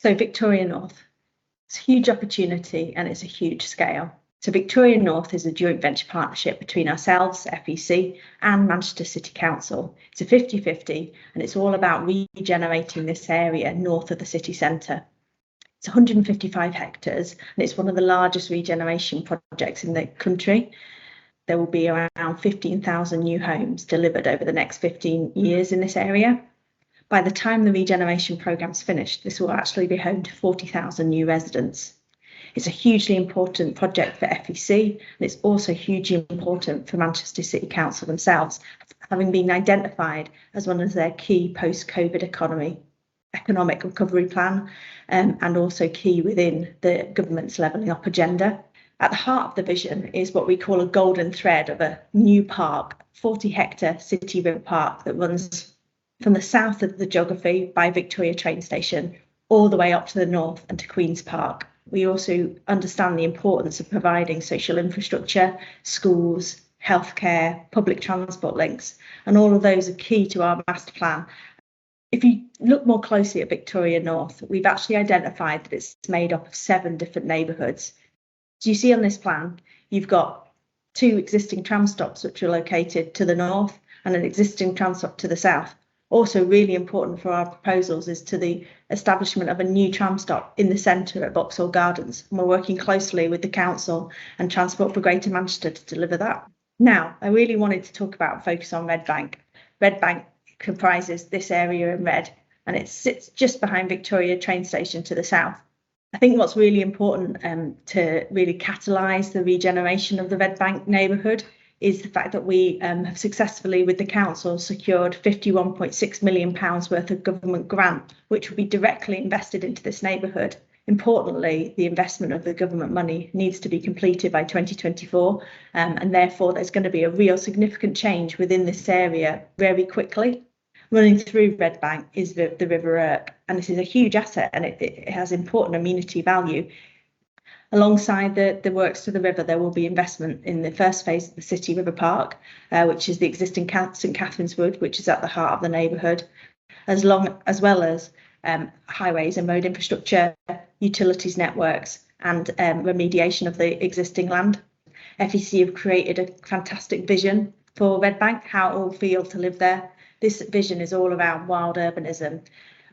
So Victoria North, it's a huge opportunity and it's a huge scale. So Victoria North is a joint venture partnership between ourselves, FEC, and Manchester City Council. It's a 50-50 and it's all about regenerating this area north of the city centre. It's 155 hectares and it's one of the largest regeneration projects in the country. There will be around 15,000 new homes delivered over the next 15 years in this area. By the time the regeneration programme's finished, this will actually be home to 40,000 new residents. It's a hugely important project for FEC, and it's also hugely important for Manchester City Council themselves, having been identified as one of their key post-COVID economic recovery plan, and also key within the government's levelling up agenda. At the heart of the vision is what we call a golden thread of a new park, 40-hectare city river park that runs from the south of the geography by Victoria train station all the way up to the north and to Queen's Park. We also understand the importance of providing social infrastructure, schools, healthcare, public transport links, and all of those are key to our master plan. If you look more closely at Victoria North, we've actually identified that it's made up of 7 different neighbourhoods. As you see on this plan, you've got 2 existing tram stops which are located to the north and an existing tram stop to the south. Also really important for our proposals is to the establishment of a new tram stop in the centre at Vauxhall Gardens. And we're working closely with the council and Transport for Greater Manchester to deliver that. Now, I really wanted to talk about and focus on Red Bank. Red Bank comprises this area in red and it sits just behind Victoria train station to the south. I think what's really important to really catalyse the regeneration of the Red Bank neighbourhood is the fact that we have successfully, with the council, secured £51.6 million worth of government grant, which will be directly invested into this neighbourhood. Importantly, the investment of the government money needs to be completed by 2024, and therefore there's going to be a real significant change within this area very quickly. Running through Red Bank is the River Irk, and this is a huge asset and it has important amenity value. Alongside the works to the river, there will be investment in the first phase of the City River Park, which is the existing St Catherine's Wood, which is at the heart of the neighbourhood, as well as highways and road infrastructure, utilities networks, and remediation of the existing land. FEC have created a fantastic vision for Red Bank, how it will feel to live there. This vision is all around wild urbanism.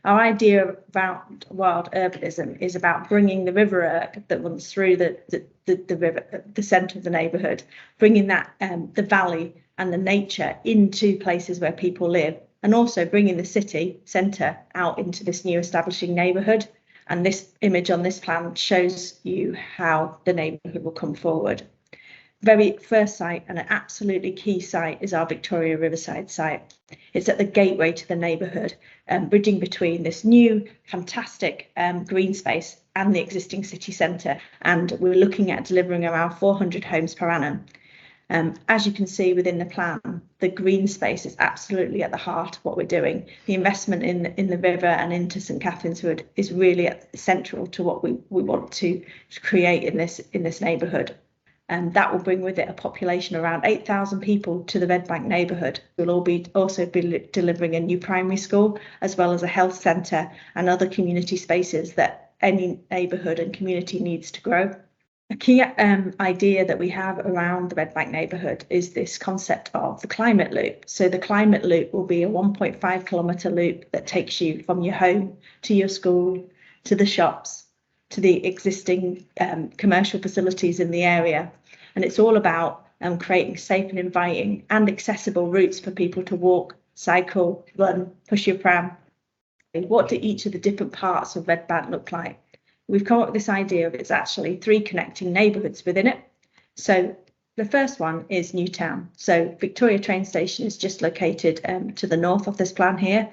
Our idea around wild urbanism is about bringing the River Irk that runs through the river, the centre of the neighbourhood, bringing that the valley and the nature into places where people live, and also bringing the city centre out into this new establishing neighbourhood. And this image on this plan shows you how the neighbourhood will come forward. Very first site and an absolutely key site is our Victoria Riverside site. It's at the gateway to the neighbourhood, bridging between this new fantastic green space and the existing city centre, and we're looking at delivering around 400 homes per annum. As you can see within the plan, the green space is absolutely at the heart of what we're doing. The investment in the river and into St Catherine's Wood is really central to what we want to create in this neighbourhood. And that will bring with it a population around 8,000 people to the Red Bank neighbourhood. We'll also be delivering a new primary school, as well as a health centre and other community spaces that any neighbourhood and community needs to grow. A key idea that we have around the Red Bank neighbourhood is this concept of the climate loop. So the climate loop will be a 1.5 kilometre loop that takes you from your home to your school, to the shops, to the existing commercial facilities in the area. And it's all about creating safe and inviting and accessible routes for people to walk, cycle, run, push your pram. What do each of the different parts of Red Bank look like? We've come up with this idea of it's actually 3 connecting neighbourhoods within it. So The first one is Newtown. So Victoria train station is just located to the north of this plan here.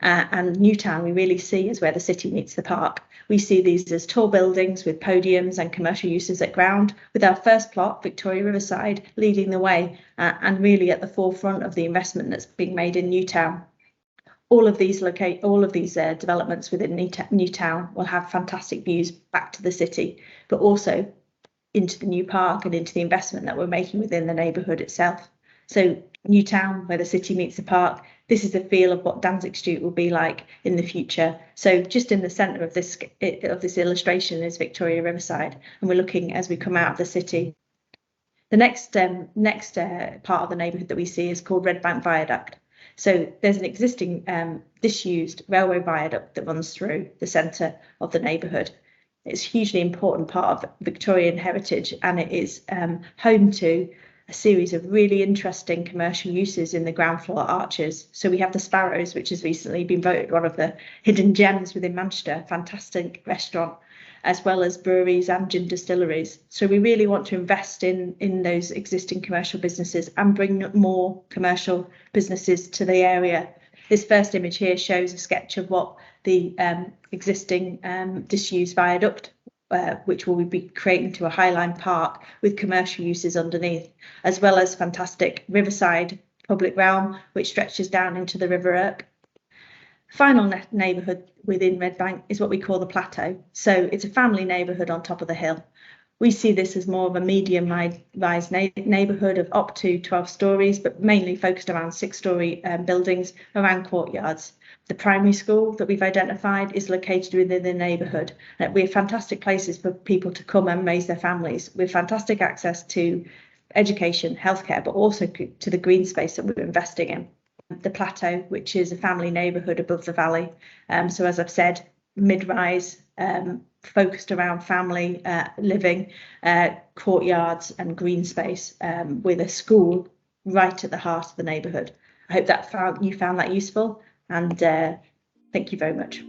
And Newtown we really see as where the city meets the park. We see these as tall buildings with podiums and commercial uses at ground, with our first plot, Victoria Riverside, leading the way and really at the forefront of the investment that's being made in Newtown. All of these developments within Newtown will have fantastic views back to the city, but also into the new park and into the investment that we're making within the neighbourhood itself. So Newtown, where the city meets the park, this is the feel of what Danzig Street will be like in the future. So just in the centre of this illustration is Victoria Riverside, and we're looking as we come out of the city. The next part of the neighbourhood that we see is called Red Bank Viaduct. So there's an existing disused railway viaduct that runs through the centre of the neighbourhood. It's a hugely important part of Victorian heritage, and it is home to a series of really interesting commercial uses in the ground floor arches. So we have the Sparrows, which has recently been voted one of the hidden gems within Manchester, fantastic restaurant, as well as breweries and gin distilleries. So we really want to invest in those existing commercial businesses and bring more commercial businesses to the area. This first image here shows a sketch of what the existing disused viaduct, which will be creating to a Highline Park with commercial uses underneath, as well as fantastic riverside public realm, which stretches down into the River Irk. Final neighbourhood within Red Bank is what we call the Plateau. So it's a family neighbourhood on top of the hill. We see this as more of a medium-rise neighbourhood of up to 12 stories, but mainly focused around 6-storey buildings around courtyards. The primary school that we've identified is located within the neighbourhood. We have fantastic places for people to come and raise their families, with fantastic access to education, healthcare, but also to the green space that we're investing in. The Plateau, which is a family neighbourhood above the valley. So as I've said, mid-rise, focused around family living, courtyards and green space, with a school right at the heart of the neighbourhood. I hope that you found that useful, and thank you very much.